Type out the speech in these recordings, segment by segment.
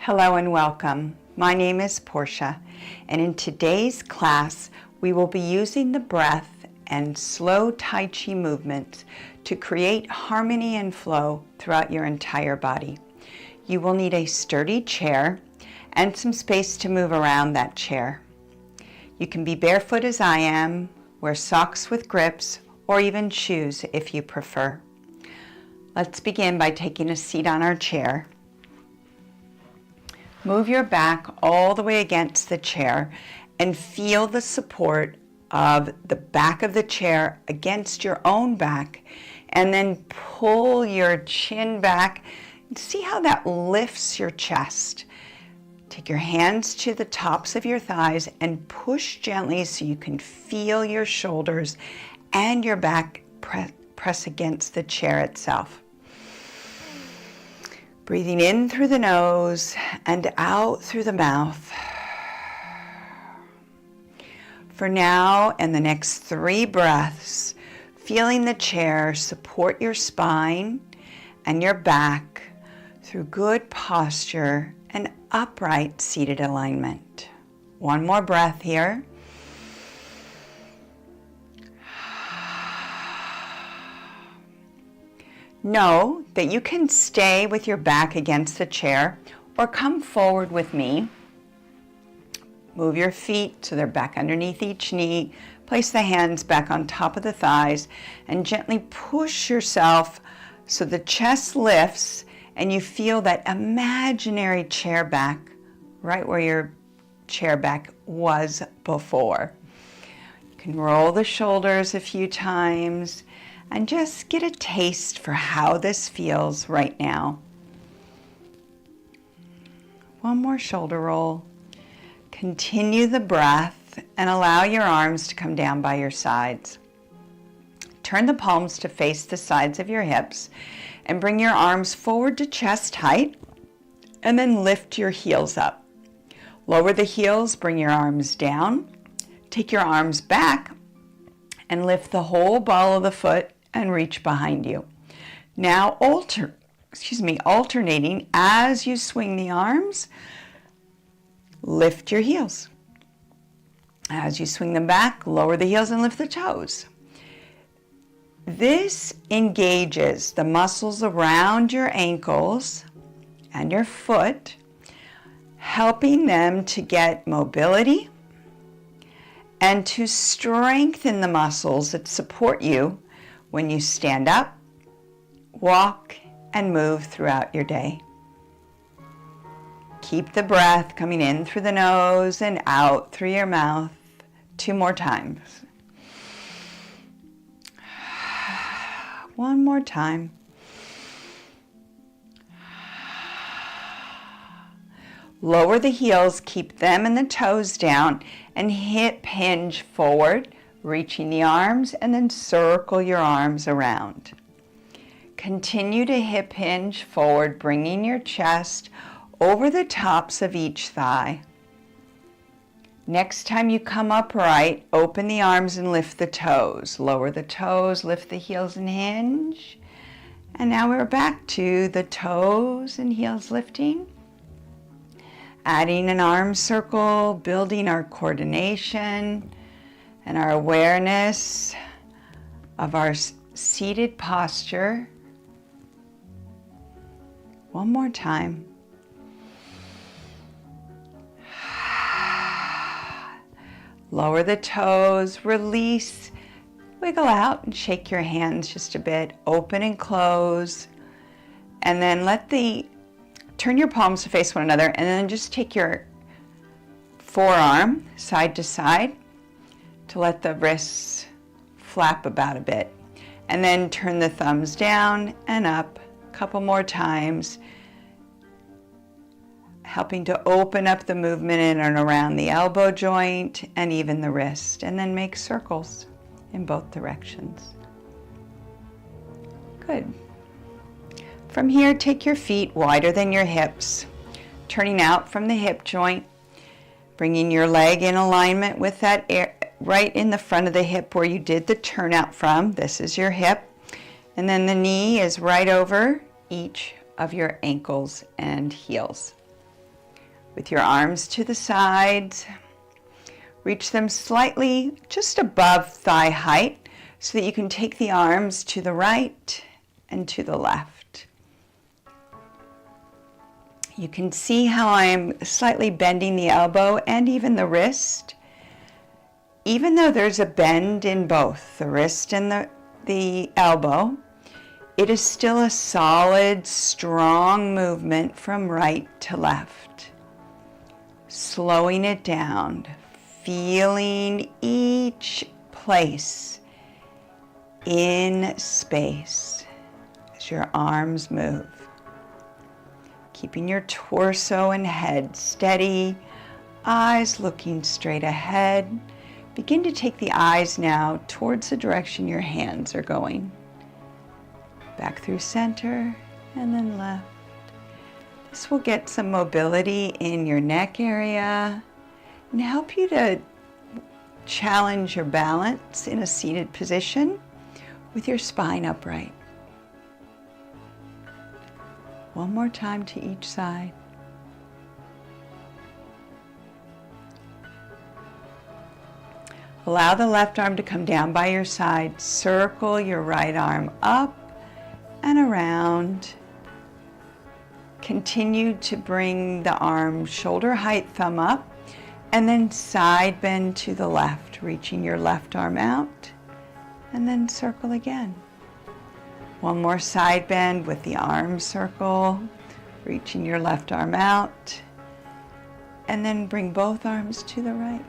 Hello and welcome. My name is Portia, and in today's class we will be using the breath and slow Tai Chi movements to create harmony and flow throughout your entire body. You will need a sturdy chair and some space to move around that chair. You can be barefoot as I am, wear socks with grips, or even shoes if you prefer. Let's begin by taking a seat on our chair. Move your back all the way against the chair and feel the support of the back of the chair against your own back, and then pull your chin back. See how that lifts your chest. Take your hands to the tops of your thighs and push gently so you can feel your shoulders and your back press against the chair itself. Breathing in through the nose and out through the mouth. For now and the next 3 breaths, feeling the chair support your spine and your back through good posture and upright seated alignment. One more breath here. Know that you can stay with your back against the chair or come forward with me. Move your feet so they're back underneath each knee. Place the hands back on top of the thighs and gently push yourself so the chest lifts and you feel that imaginary chair back right where your chair back was before. You can roll the shoulders a few times and just get a taste for how this feels right now. One more shoulder roll. Continue the breath and allow your arms to come down by your sides. Turn the palms to face the sides of your hips and bring your arms forward to chest height, and then lift your heels up. Lower the heels, bring your arms down. Take your arms back and lift the whole ball of the foot and reach behind you. Now alternating as you swing the arms, lift your heels. As you swing them back, lower the heels and lift the toes. This engages the muscles around your ankles and your foot, helping them to get mobility and to strengthen the muscles that support you when you stand up, walk, and move throughout your day. Keep the breath coming in through the nose and out through your mouth 2 more times. One more time. Lower the heels, keep them and the toes down, and hip hinge forward, reaching the arms, and then circle your arms around. Continue to hip hinge forward, bringing your chest over the tops of each thigh. Next time you come upright, open the arms and lift the toes. Lower the toes, lift the heels and hinge. And now we're back to the toes and heels lifting. Adding an arm circle, building our coordination and our awareness of our seated posture. One more time. Lower the toes, release, wiggle out and shake your hands just a bit, open and close. And then turn your palms to face one another, and then just take your forearm side to side to let the wrists flap about a bit. And then turn the thumbs down and up a couple more times, helping to open up the movement in and around the elbow joint and even the wrist. And then make circles in both directions. Good. From here, take your feet wider than your hips, turning out from the hip joint, bringing your leg in alignment with that right in the front of the hip where you did the turnout from. This is your hip. And then the knee is right over each of your ankles and heels. With your arms to the sides, reach them slightly just above thigh height so that you can take the arms to the right and to the left. You can see how I'm slightly bending the elbow and even the wrist. Even though there's a bend in both the wrist and the elbow, it is still a solid, strong movement from right to left. Slowing it down, feeling each place in space as your arms move. Keeping your torso and head steady, eyes looking straight ahead. Begin to take the eyes now towards the direction your hands are going. Back through center and then left. This will get some mobility in your neck area and help you to challenge your balance in a seated position with your spine upright. One more time to each side. Allow the left arm to come down by your side. Circle your right arm up and around. Continue to bring the arm shoulder height, thumb up, and then side bend to the left, reaching your left arm out, and then circle again. One more side bend with the arm circle, reaching your left arm out, and then bring both arms to the right,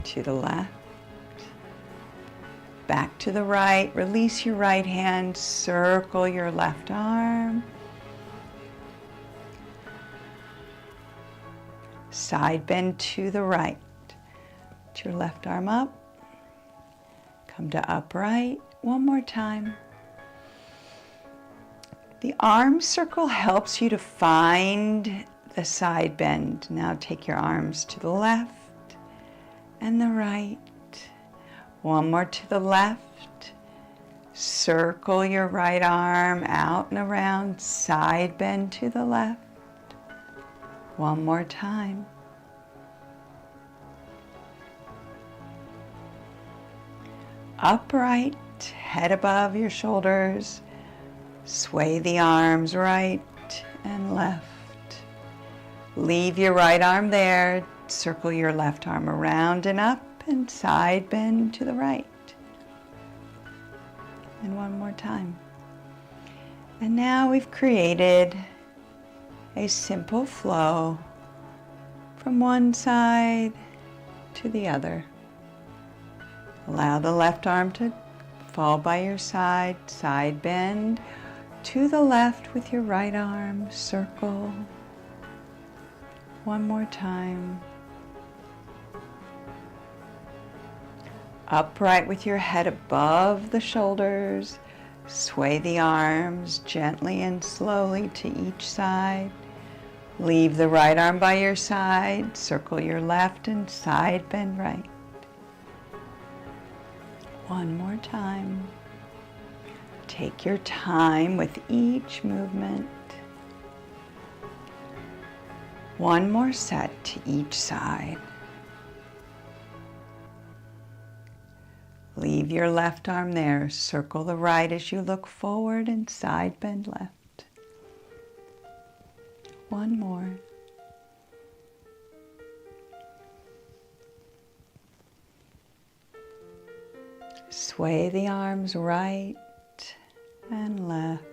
to the left, back to the right. Release your right hand, circle your left arm, side bend to the right, put your left arm up, come to upright. One more time. The arm circle helps you to find the side bend. Now take your arms to the left and the right. One more to the left. Circle your right arm out and around, side bend to the left. One more time. Upright, head above your shoulders. Sway the arms right and left. Leave your right arm there. Circle your left arm around and up and side bend to the right. And one more time. And now we've created a simple flow from one side to the other. Allow the left arm to fall by your side, side bend to the left with your right arm, circle. One more time. Upright with your head above the shoulders, sway the arms gently and slowly to each side. Leave the right arm by your side, circle your left and side bend right. One more time. Take your time with each movement. One more set to each side. Leave your left arm there. Circle the right as you look forward and side bend left. One more. Sway the arms right and left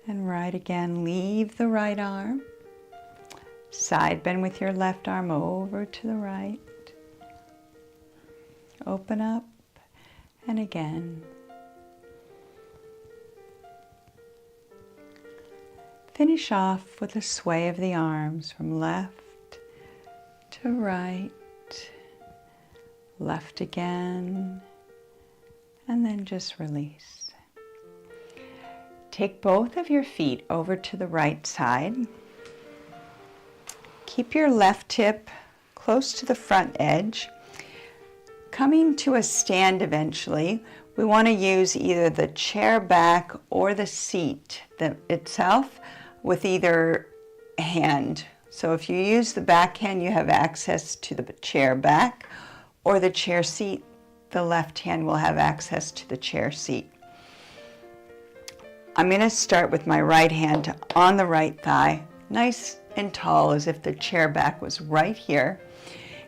and right again. Leave the right arm. Side bend with your left arm over to the right. Open up and again. Finish off with a sway of the arms from left to right, left again, and then just release. Take both of your feet over to the right side. Keep your left hip close to the front edge. Coming to a stand eventually, we want to use either the chair back or the seat itself with either hand. So if you use the back hand, you have access to the chair back, or the chair seat, the left hand will have access to the chair seat. I'm going to start with my right hand on the right thigh, nice and tall as if the chair back was right here.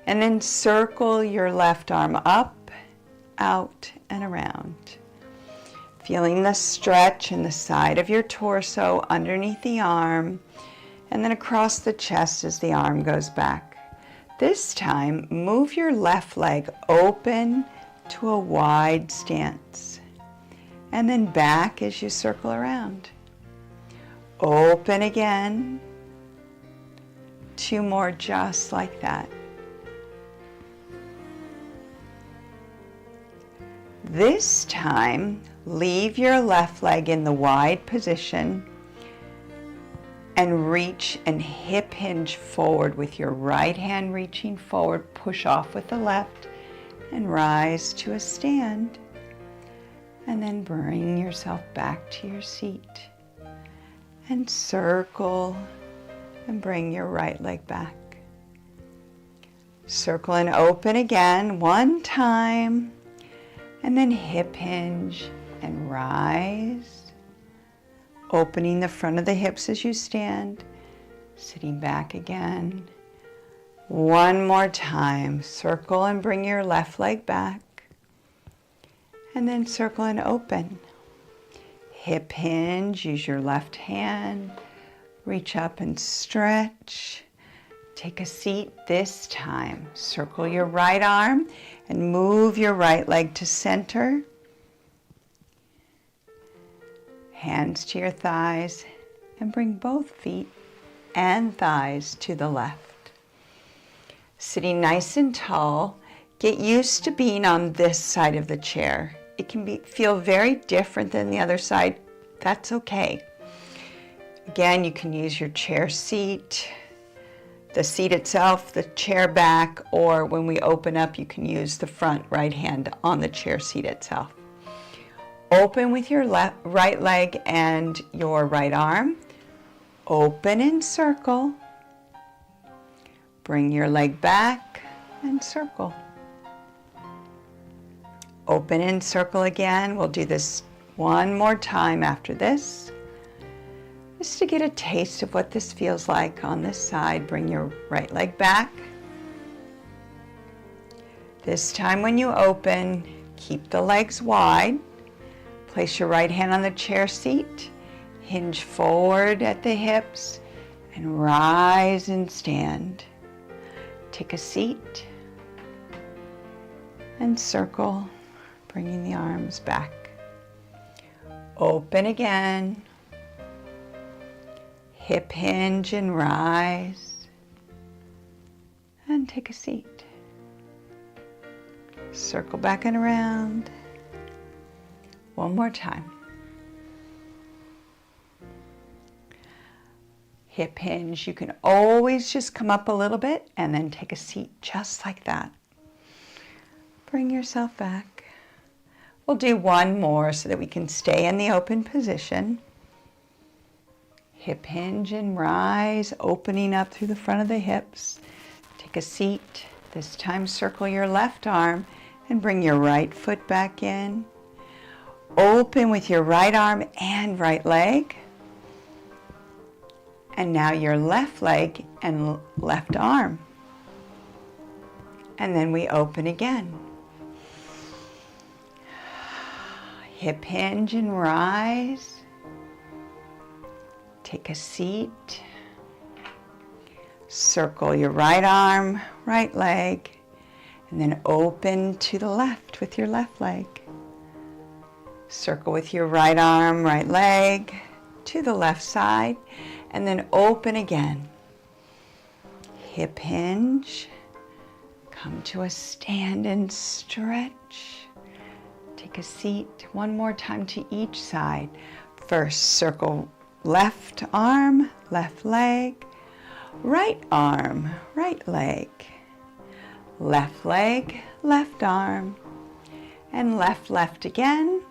And then circle your left arm up, out, and around. Feeling the stretch in the side of your torso underneath the arm, and then across the chest as the arm goes back. This time, move your left leg open to a wide stance, and then back as you circle around. Open again. 2 more just like that. This time, leave your left leg in the wide position and reach and hip hinge forward with your right hand reaching forward. Push off with the left and rise to a stand. And then bring yourself back to your seat. And circle and bring your right leg back. Circle and open again 1 time. And then hip hinge and rise, opening the front of the hips as you stand, sitting back again. 1 more time, circle and bring your left leg back, and then circle and open. Hip hinge, use your left hand, reach up and stretch. Take a seat this time. Circle your right arm and move your right leg to center. Hands to your thighs and bring both feet and thighs to the left. Sitting nice and tall, get used to being on this side of the chair. It can feel very different than the other side. That's okay. Again, you can use your chair seat, the seat itself, the chair back, or when we open up, you can use the front right hand on the chair seat itself. Open with your right leg and your right arm. Open and circle. Bring your leg back and circle. Open and circle again. We'll do this 1 more time after this. Just to get a taste of what this feels like on this side, bring your right leg back. This time when you open, keep the legs wide. Place your right hand on the chair seat, hinge forward at the hips, and rise and stand. Take a seat and circle, bringing the arms back. Open again. Hip hinge and rise, and take a seat. Circle back and around. 1 more time. Hip hinge, you can always just come up a little bit and then take a seat just like that. Bring yourself back. We'll do 1 more so that we can stay in the open position. Hip hinge and rise, opening up through the front of the hips. Take a seat. This time circle your left arm and bring your right foot back in. Open with your right arm and right leg. And now your left leg and left arm. And then we open again. Hip hinge and rise. Take a seat. Circle your right arm, right leg, and then open to the left with your left leg. Circle with your right arm, right leg to the left side, and then open again. Hip hinge. Come to a stand and stretch. Take a seat. 1 more time to each side. First, circle left arm, left leg, right arm, right leg, left leg, left arm, and left, left again.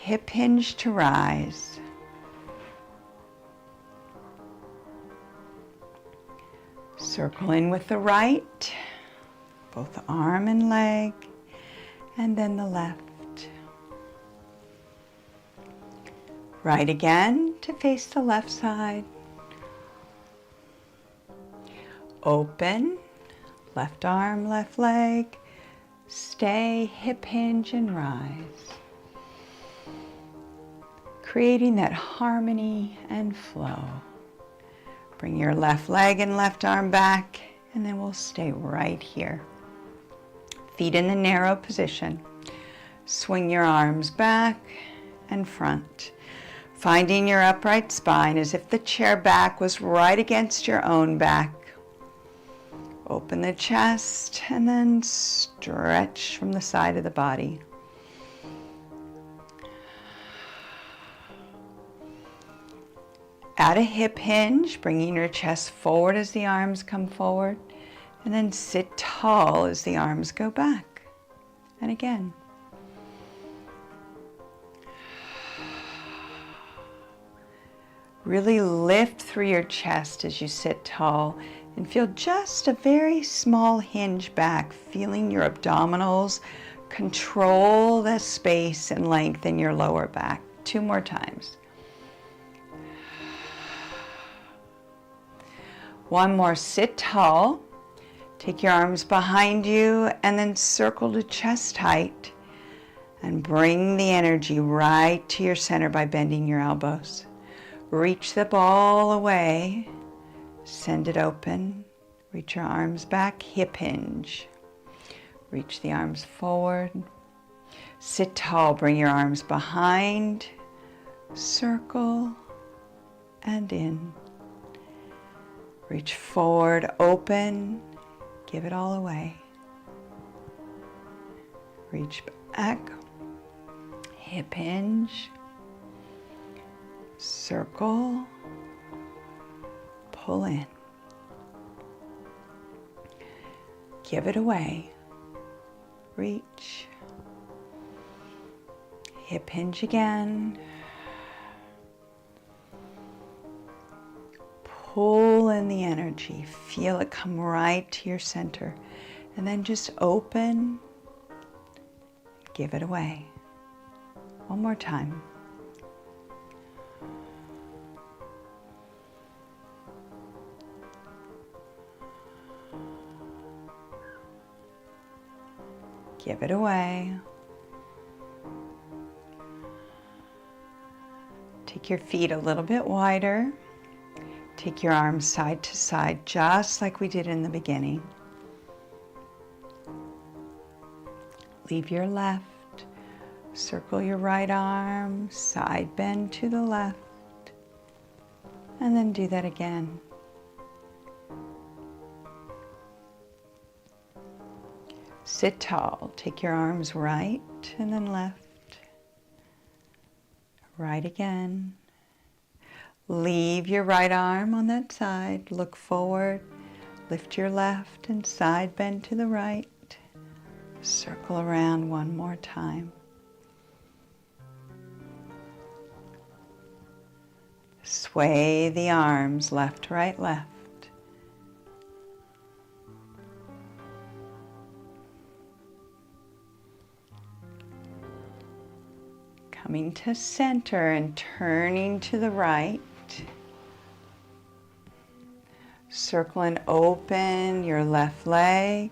Hip hinge to rise. Circle in with the right, both arm and leg, and then the left. Right again to face the left side. Open, left arm, left leg. Stay, hip hinge and rise. Creating that harmony and flow. Bring your left leg and left arm back, and then we'll stay right here. Feet in the narrow position. Swing your arms back and front. Finding your upright spine as if the chair back was right against your own back. Open the chest and then stretch from the side of the body. Add a hip hinge, bringing your chest forward as the arms come forward, and then sit tall as the arms go back. And again. Really lift through your chest as you sit tall and feel just a very small hinge back, feeling your abdominals control the space and length in your lower back. 2 more times. 1 more, sit tall. Take your arms behind you and then circle to chest height and bring the energy right to your center by bending your elbows. Reach the ball away, send it open, reach your arms back, hip hinge. Reach the arms forward, sit tall, bring your arms behind, circle and in. Reach forward, open, give it all away. Reach back, hip hinge. Circle, pull in. Give it away. Reach. Hip hinge again. Pull in the energy. Feel it come right to your center. And then just open. Give it away. 1 more time. Give it away. Take your feet a little bit wider. Take your arms side to side, just like we did in the beginning. Leave your left. Circle your right arm, side bend to the left. And then do that again. Sit tall, take your arms right and then left. Right again. Leave your right arm on that side, look forward, lift your left and side bend to the right. Circle around 1 more time. Sway the arms left, right, left. Coming to center and turning to the right. Circle and open your left leg.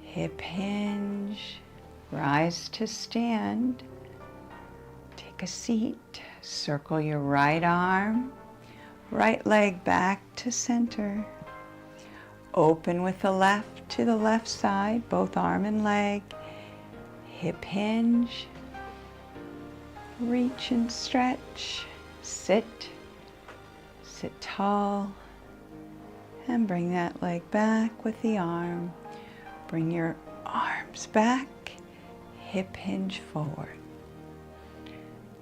Hip hinge. Rise to stand. Take a seat. Circle your right arm. Right leg back to center. Open with the left to the left side, both arm and leg. Hip hinge. Reach and stretch, sit tall, and bring that leg back with the arm. Bring your arms back, hip hinge forward.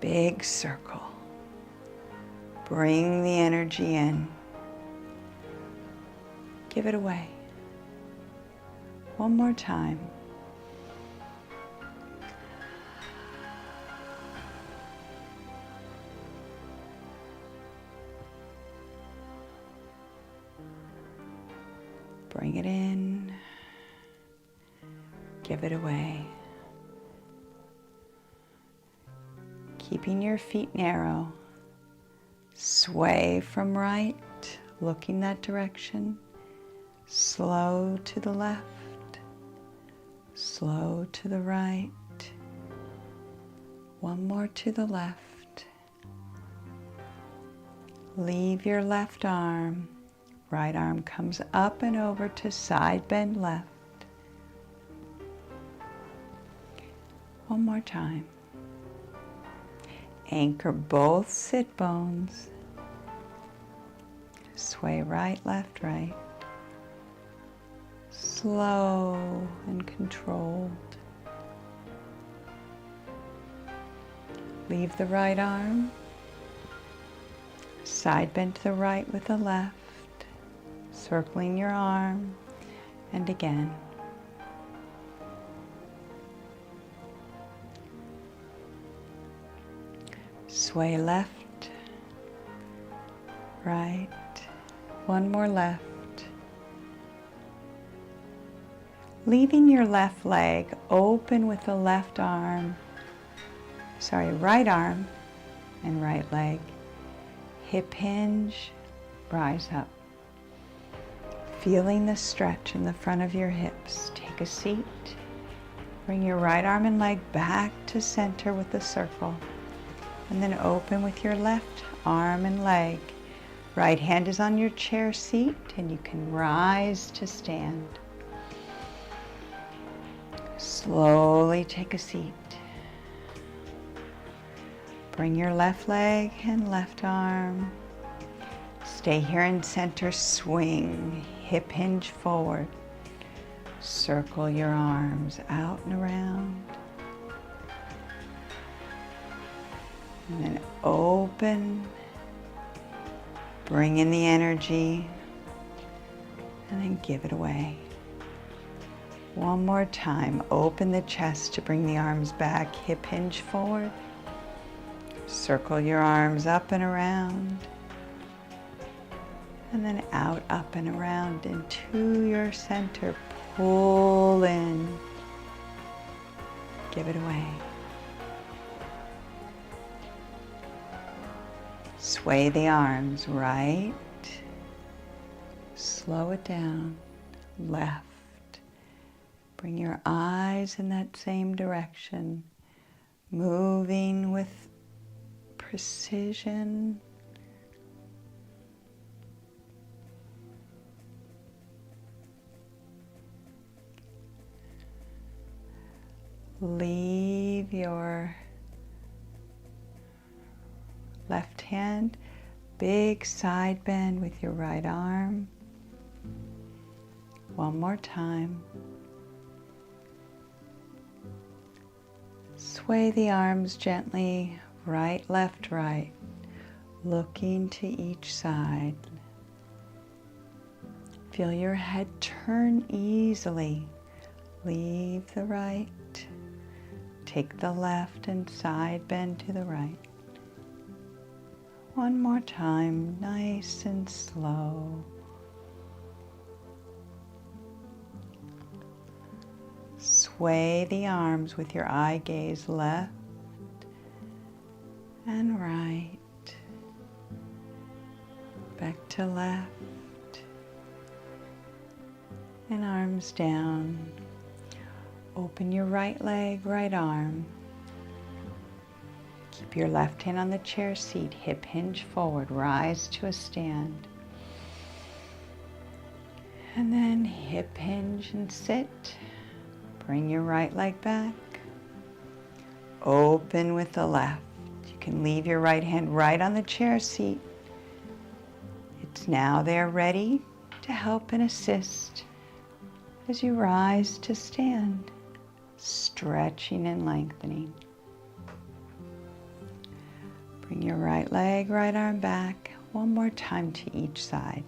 Big circle. Bring the energy in. Give it away. 1 more time. Bring it in. Give it away. Keeping your feet narrow. Sway from right, looking that direction. Slow to the left. Slow to the right. One more to the left. Leave your left arm. Right arm comes up and over to side bend left. One more time. Anchor both sit bones. Sway right, left, right. Slow and controlled. Leave the right arm. Side bend to the right with the left. Circling your arm. And again. Sway left, right, one more left. Leaving your left leg open with the left arm, right arm and right leg. Hip hinge, rise up. Feeling the stretch in the front of your hips. Take a seat. Bring your right arm and leg back to center with the circle. And then open with your left arm and leg. Right hand is on your chair seat and you can rise to stand. Slowly take a seat. Bring your left leg and left arm. Stay here in center, swing, hip hinge forward. Circle your arms out and around. And then open, bring in the energy, and then give it away. One more time, open the chest to bring the arms back, hip hinge forward. Circle your arms up and around, and then out, up and around into your center. Pull in, give it away. Sway the arms right, slow it down, left. Bring your eyes in that same direction, moving with precision. Leave your left hand, big side bend with your right arm. One more time. Sway the arms gently, right, left, right, looking to each side. Feel your head turn easily. Leave the right. Take the left and side bend to the right. One more time, nice and slow. Sway the arms with your eye gaze left and right. Back to left. And arms down. Open your right leg, right arm. Keep your left hand on the chair seat, hip hinge forward, rise to a stand. And then hip hinge and sit. Bring your right leg back. Open with the left. You can leave your right hand right on the chair seat. It's now there ready to help and assist as you rise to stand, stretching and lengthening. Bring your right leg, right arm back, one more time to each side.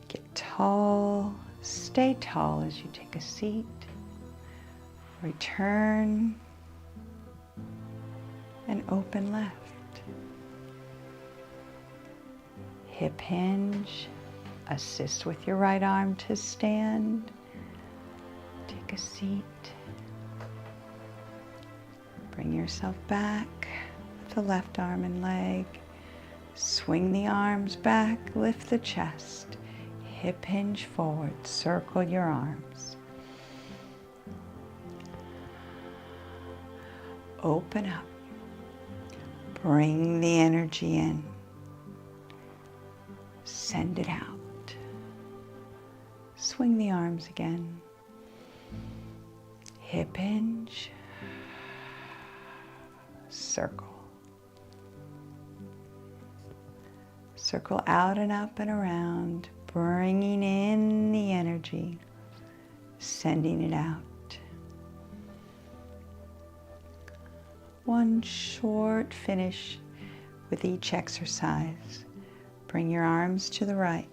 Get tall, stay tall as you take a seat. Return and open left. hip hinge. Assist with your right arm to stand. Take a seat. Bring yourself back with the left arm and leg. Swing the arms back, lift the chest. Hip hinge forward, circle your arms. Open up. Bring the energy in. Send it out. Swing the arms again. Hip hinge. Circle. Circle out and up and around, bringing in the energy, sending it out. One short finish with each exercise. Bring your arms to the right.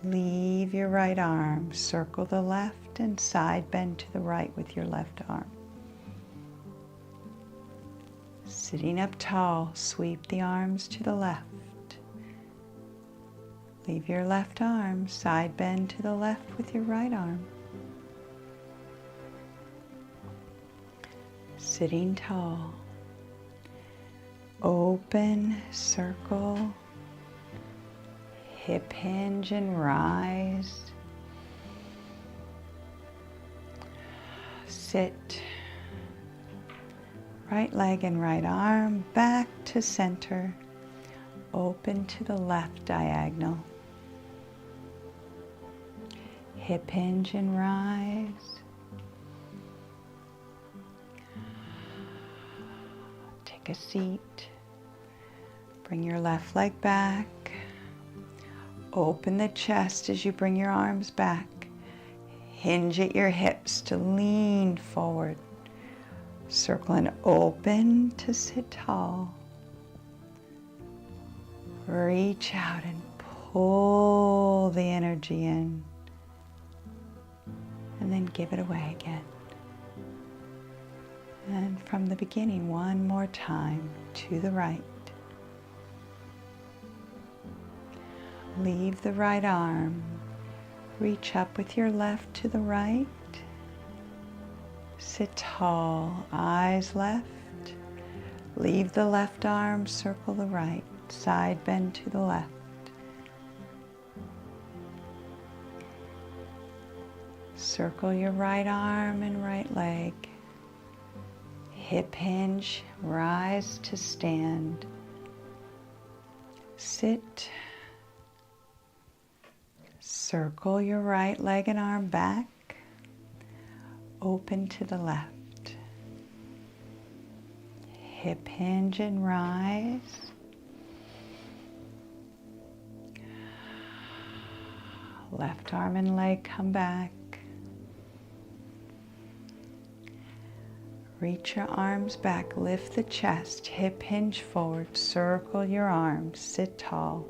Leave your right arm. Circle the left and side bend to the right with your left arm. Sitting up tall, sweep the arms to the left. Leave your left arm, side bend to the left with your right arm. Sitting tall. Open, circle, hip hinge and rise. Sit. Right leg and right arm back to center. Open to the left diagonal. Hip hinge and rise. Take a seat. Bring your left leg back. Open the chest as you bring your arms back. Hinge at your hips to lean forward. Circle and open to sit tall. Reach out and pull the energy in. And then give it away again. And from the beginning, one more time, to the right. Leave the right arm. Reach up with your left to the right. Sit tall, eyes left. Leave the left arm, circle the right. Side bend to the left. Circle your right arm and right leg. Hip hinge, rise to stand. Sit. Circle your right leg and arm back. Open to the left. Hip hinge and rise. Left arm and leg come back. Reach your arms back, lift the chest, hip hinge forward, circle your arms, sit tall.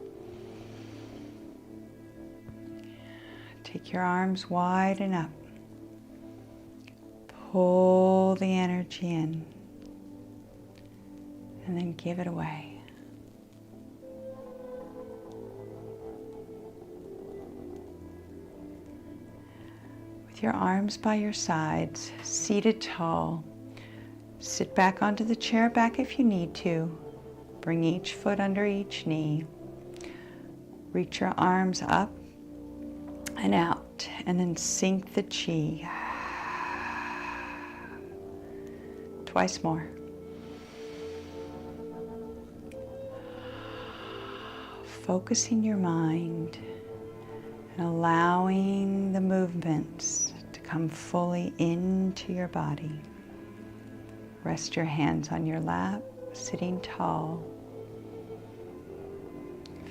Take your arms wide and up. Pull the energy in and then give it away. With your arms by your sides, seated tall, sit back onto the chair back if you need to. Bring each foot under each knee. Reach your arms up and out, and then sink the chi. Twice more. Focusing your mind and allowing the movements to come fully into your body. Rest your hands on your lap, sitting tall.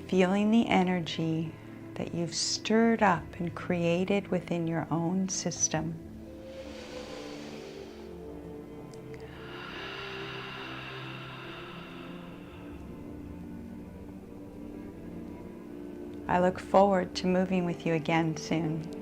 Feeling the energy that you've stirred up and created within your own system. I look forward to moving with you again soon.